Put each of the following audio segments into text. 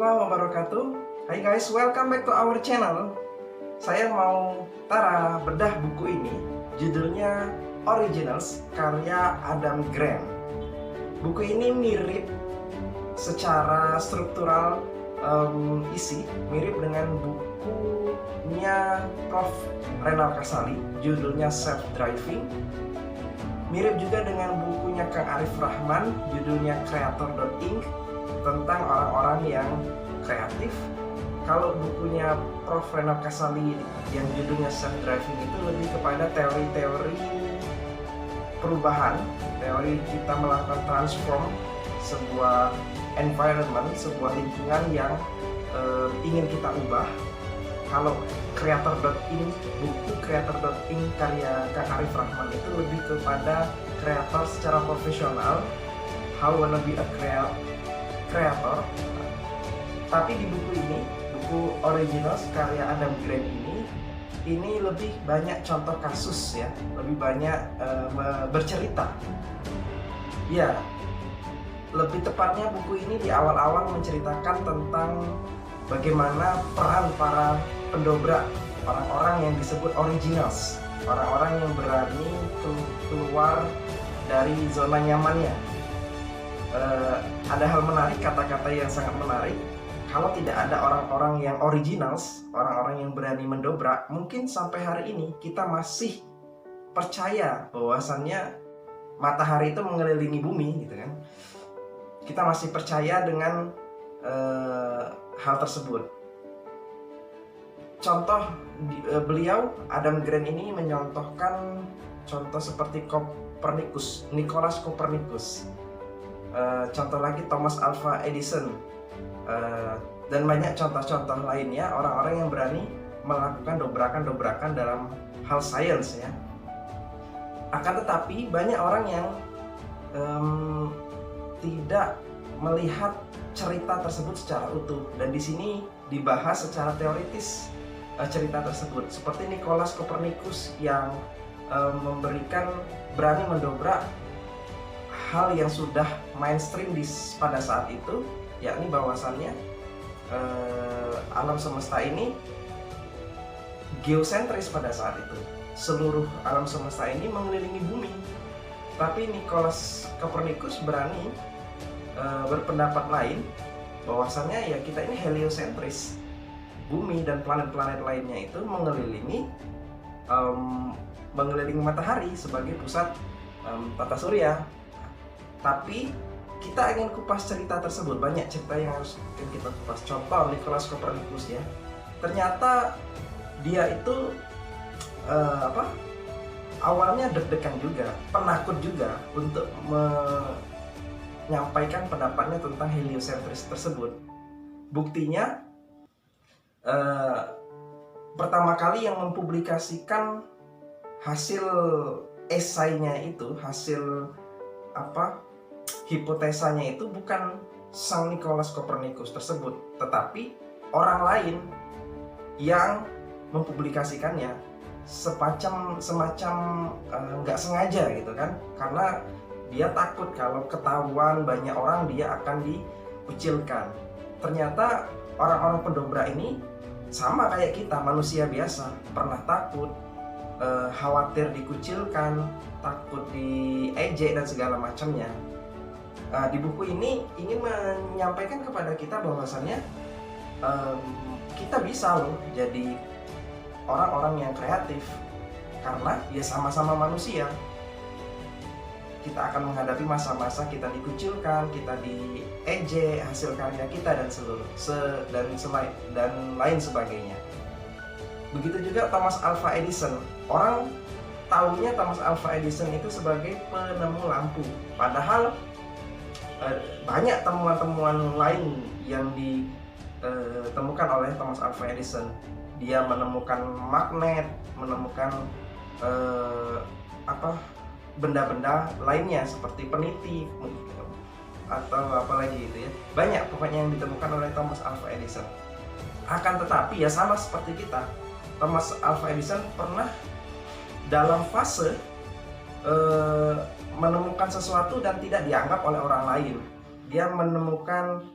warahmatullahi wabarakatuh. Hai guys, welcome back to our channel. Saya mau bedah buku ini. Judulnya Originals, karya Adam Grant. Buku ini mirip secara struktural isi, mirip dengan bukunya Prof. Renal Kasali, judulnya Self Driving. Mirip juga dengan bukunya Kang Arif Rahman, judulnya Creator.ink, tentang orang-orang yang kreatif. Kalau bukunya Prof. Renal Kasali yang judulnya Self Driving itu lebih kepada teori-teori perubahan, teori kita melakukan transform sebuah environment, sebuah lingkungan yang ingin kita ubah. Kalau Creator.ink, buku Creator.ink karya Kang Arif Rahman itu lebih kepada kreator secara profesional, how wanna be a kreator. Tapi di buku ini, buku Originals karya Adam Grant ini lebih banyak contoh kasus ya, lebih banyak bercerita. Ya, lebih tepatnya buku ini di awal-awal menceritakan tentang bagaimana peran para pendobrak, orang-orang yang disebut originals, orang-orang yang berani keluar dari zona nyamannya. Ada hal menarik, kata-kata yang sangat menarik. Kalau tidak ada orang-orang yang originals, orang-orang yang berani mendobrak, mungkin sampai hari ini kita masih percaya bahwasannya matahari itu mengelilingi bumi, gitu kan. Kita masih percaya dengan hal tersebut. Contoh beliau, Adam Grant ini menyontohkan contoh seperti Copernicus, Nicholas Copernicus. Contoh lagi Thomas Alva Edison, dan banyak contoh-contoh lainnya, orang-orang yang berani melakukan dobrakan-dobrakan dalam hal sains ya. Akan tetapi banyak orang yang tidak melihat cerita tersebut secara utuh, dan di sini dibahas secara teoritis cerita tersebut, seperti Nicholas Copernicus yang memberikan berani mendobrak hal yang sudah mainstream pada saat itu, yakni bahwasannya alam semesta ini geosentris pada saat itu. Seluruh alam semesta ini mengelilingi bumi. Tapi Nicholas Copernicus berani berpendapat lain, bahwasannya ya kita ini heliosentris. Bumi dan planet-planet lainnya itu mengelilingi matahari sebagai pusat tata surya. Tapi kita ingin kupas cerita tersebut, banyak cerita yang harus kita kupas. Contoh Nicholas Copernicus ya, ternyata dia itu awalnya deg-degan juga, penakut juga untuk menyampaikan pendapatnya tentang heliosentris tersebut. Buktinya pertama kali yang mempublikasikan hasil esainya itu, hasil hipotesanya itu bukan sang Nicholas Copernicus tersebut, tetapi orang lain yang mempublikasikannya semacam nggak sengaja gitu kan, karena dia takut kalau ketahuan banyak orang dia akan dikucilkan. Ternyata orang-orang pendobrak ini sama kayak kita, manusia biasa, pernah takut, khawatir dikucilkan, takut diejek dan segala macamnya. Di buku ini ingin menyampaikan kepada kita bahwasannya kita bisa loh jadi orang-orang yang kreatif, karena ya sama-sama manusia. Kita akan menghadapi masa-masa kita dikucilkan, kita diejek hasil karya kita dan lain sebagainya. Begitu juga Thomas Alva Edison. Orang tahunya Thomas Alva Edison itu sebagai penemu lampu, padahal banyak temuan-temuan lain yang ditemukan oleh Thomas Alva Edison. Dia menemukan magnet, menemukan benda-benda lainnya seperti peniti atau apalagi itu ya. Banyak pokoknya yang ditemukan oleh Thomas Alva Edison. Akan tetapi ya sama seperti kita, Thomas Alva Edison pernah dalam fase menemukan sesuatu dan tidak dianggap oleh orang lain. Dia menemukan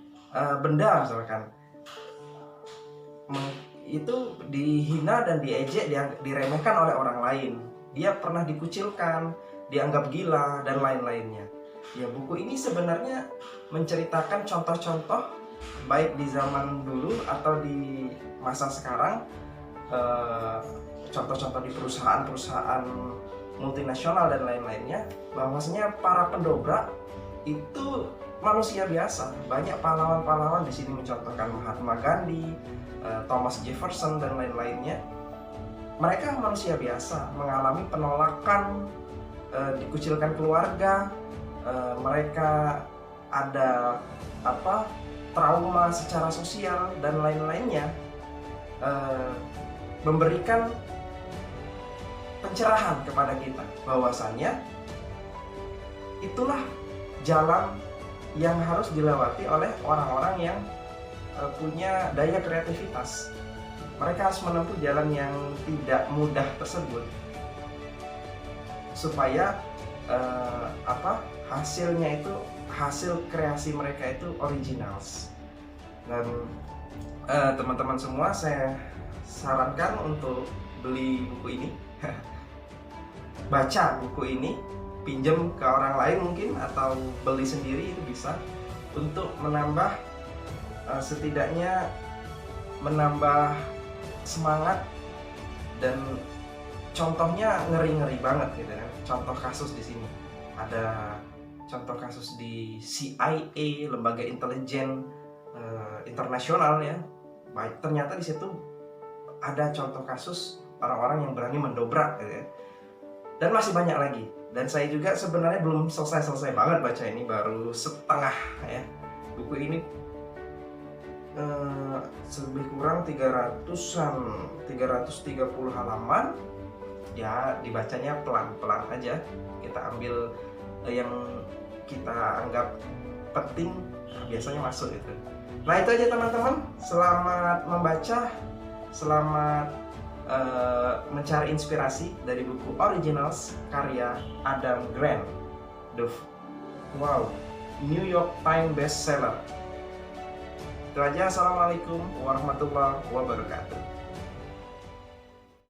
benda misalkan, itu dihina dan diejek, diremehkan oleh orang lain. Dia pernah dikucilkan, dianggap gila, dan lain-lainnya. Ya, buku ini sebenarnya menceritakan contoh-contoh baik di zaman dulu atau di masa sekarang, contoh-contoh di perusahaan-perusahaan multinasional dan lain-lainnya, bahwasanya para pendobrak itu manusia biasa. Banyak pahlawan-pahlawan di sini mencontohkan Mahatma Gandhi, Thomas Jefferson dan lain-lainnya. Mereka manusia biasa, mengalami penolakan, dikucilkan keluarga, mereka ada trauma secara sosial dan lain-lainnya, memberikan pencerahan kepada kita bahwasannya itulah jalan yang harus dilewati oleh orang-orang yang punya daya kreativitas. Mereka harus menempuh jalan yang tidak mudah tersebut supaya hasilnya itu, hasil kreasi mereka itu originals. Dan teman-teman semua, saya sarankan untuk beli buku ini, baca buku ini, pinjam ke orang lain mungkin, atau beli sendiri, itu bisa untuk menambah, setidaknya menambah semangat. Dan contohnya ngeri-ngeri banget gitu kan. Contoh kasus di sini ada contoh kasus di CIA, lembaga intelijen internasional ya. Baik, ternyata di situ ada contoh kasus orang-orang yang berani mendobrak gitu ya. Dan masih banyak lagi. Dan saya juga sebenarnya belum selesai banget baca ini, baru setengah ya. Buku ini lebih kurang 330 halaman. Ya, dibacanya pelan-pelan aja. Kita ambil yang kita anggap penting, biasanya masuk itu. Nah, itu aja teman-teman. Selamat membaca, selamat mencari inspirasi dari buku Originals karya Adam Grant. Wow, New York Times bestseller. Itu aja. Assalamualaikum warahmatullahi wabarakatuh.